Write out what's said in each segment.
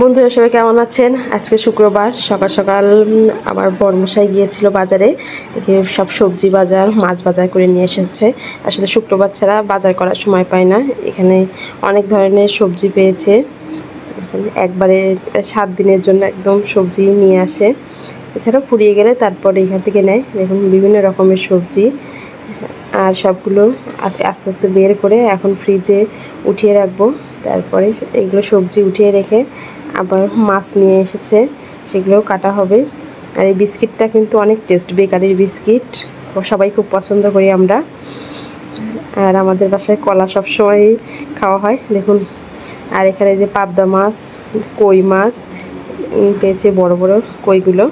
বন্ধুরা সবাই কেমন আছেন? আজকে শুক্রবার সকাল সকাল আমার বড়মশাই গিয়েছিল বাজারে, সব সবজি বাজার মাছ বাজার করে নিয়ে এসেছে। আসলে শুক্রবার ছাড়া বাজার করার সময় পায় না। এখানে অনেক ধরনের সবজি পেয়েছে, একবারে 7 দিনের জন্য একদম সবজি নিয়ে আসে। এছাড়া ফুরিয়ে গেলে তারপরে এখান থেকে নেয়। দেখুন বিভিন্ন রকমের সবজি, আর সবগুলো আস্তে আস্তে বের করে এখন ফ্রিজে উঠিয়ে রাখবো। তারপরে এইগুলো সবজি উঠিয়ে রেখে আবার মাছ নিয়ে এসেছে, সেগুলোও কাটা হবে। আর এই বিস্কিটটা কিন্তু অনেক টেস্ট, বেকারির বিস্কিট, সবাই খুব পছন্দ করি আমরা। আর আমাদের বাসায় কলা সবসময় খাওয়া হয় দেখুন। আর এখানে যে পাবদা মাছ, কই মাছ পেয়েছে, বড় বড় কইগুলো।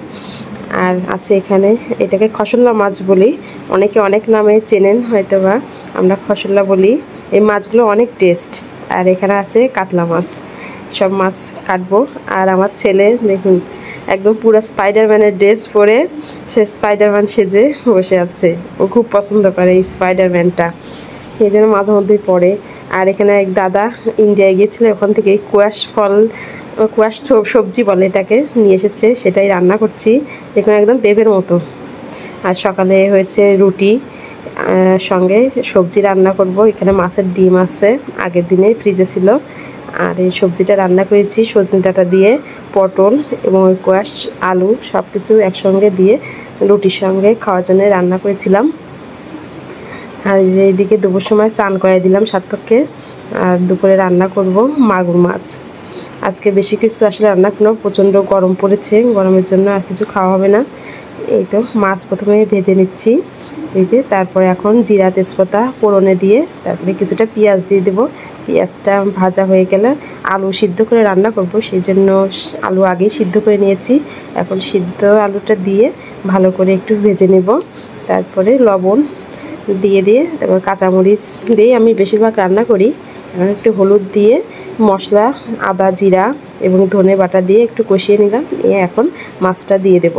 আর আছে এখানে, এটাকে খসল্লা মাছ বলি, অনেকে অনেক নামে চেনেন হয়তোবা, আমরা খসল্লা বলি। এই মাছগুলো অনেক টেস্ট। আর এখানে আছে কাতলা মাছ, সব মাছ কাটবো। আর আমার ছেলে দেখুন একদম পুরো স্পাইডারম্যানের ড্রেস পরে সে স্পাইডারম্যান সেজে বসে আছে। ও খুব পছন্দ করে এই স্পাইডারম্যানটা, এই জন্য মাঝে মধ্যেই পড়ে। আর এখানে এক দাদা ইন্ডিয়ায় গিয়েছিল, ওখান থেকে কুয়াশ সবজি বলে এটাকে, নিয়ে এসেছে, সেটাই রান্না করছি। দেখুন একদম পেঁপের মতো। আর সকালে হয়েছে রুটি, সঙ্গে সবজি রান্না করব। এখানে মাছের ডিম আছে, আগের দিনে ফ্রিজে ছিল। আর এই সবজিটা রান্না করেছি সজনে ডাঁটা দিয়ে, পটল এবং কোয়াশ আলু সব কিছু একসঙ্গে দিয়ে রুটির সঙ্গে খাওয়ার জন্য রান্না করেছিলাম। আর এইদিকে দুপুর সময় চান করাই দিলাম সার্থককে। আর দুপুরে রান্না করব মাগুর মাছ। আজকে বেশি কিছু আসলে রান্না করব, প্রচণ্ড গরম পড়েছে, গরমের জন্য আর কিছু খাওয়া হবে না। এই তো মাছ প্রথমে ভেজে নিচ্ছি, ভেজে তারপরে এখন জিরা তেজপাতা ফোড়নে দিয়ে তারপরে কিছুটা পেঁয়াজ দিয়ে দেবো। পেঁয়াজটা ভাজা হয়ে গেলে আলু সিদ্ধ করে রান্না করব, সেই জন্য আলু আগেই সিদ্ধ করে নিয়েছি। এখন সিদ্ধ আলুটা দিয়ে ভালো করে একটু ভেজে নেব। তারপরে লবণ দিয়ে তারপর কাঁচামরিচ দিয়ে আমি বেশিরভাগ রান্না করি। এখন একটু হলুদ দিয়ে মশলা, আদা জিরা এবং ধনে বাটা দিয়ে একটু কষিয়ে নিলাম, নিয়ে এখন মাছটা দিয়ে দেব।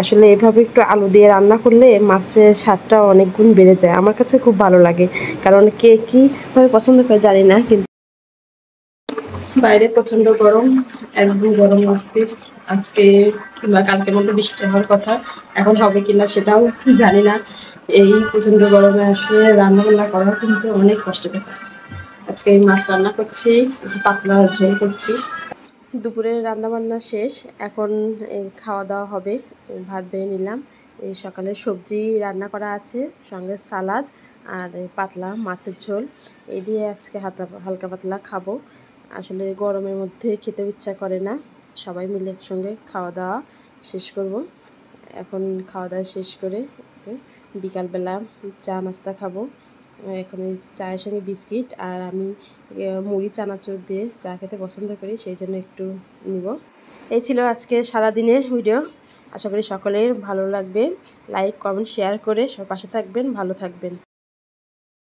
আসলে এভাবে একটু আলু দিয়ে রান্না করলে মাছের স্বাদটা অনেক গুণ বেড়ে যায়, আমার কাছে খুব ভালো লাগে। কারণ কে কীভাবে পছন্দ করে জানি না, কিন্তু বাইরে প্রচণ্ড গরম, একদম গরম অস্থির। আজকে কিংবা কালকের মধ্যে বৃষ্টি হওয়ার কথা, এখন হবে কিনা সেটাও জানি না। এই প্রচণ্ড গরমে আসলে রান্নাবান্না করা কিন্তু অনেক কষ্টের। আজকে এই মাছ রান্না করছি, পাতলা ঝোল করছি। দুপুরে রান্নাবান্না শেষ, এখন এই খাওয়া দাওয়া হবে। ভাত বেড়ে নিলাম, এই সকালে সবজি রান্না করা আছে, সঙ্গে সালাদ আর পাতলা মাছের ঝোল। এই দিয়ে আজকে হালকা পাতলা খাবো। আসলে গরমের মধ্যে খেতে ইচ্ছা করে না, সবাই মিলে একসঙ্গে খাওয়া দাওয়া শেষ করব। এখন খাওয়া দাওয়া শেষ করে বিকালবেলা চা নাস্তা খাবো। এখন এই চায়ের সঙ্গে বিস্কিট, আর আমি মুড়ি চানাচুর দিয়ে চা খেতে পছন্দ করি, সেই জন্য একটু নিব। এই ছিল আজকে সারাদিনের ভিডিও। আশা করি সকলের ভালো লাগবে। লাইক কমেন্ট শেয়ার করে সব পাশে থাকবেন, ভালো থাকবেন।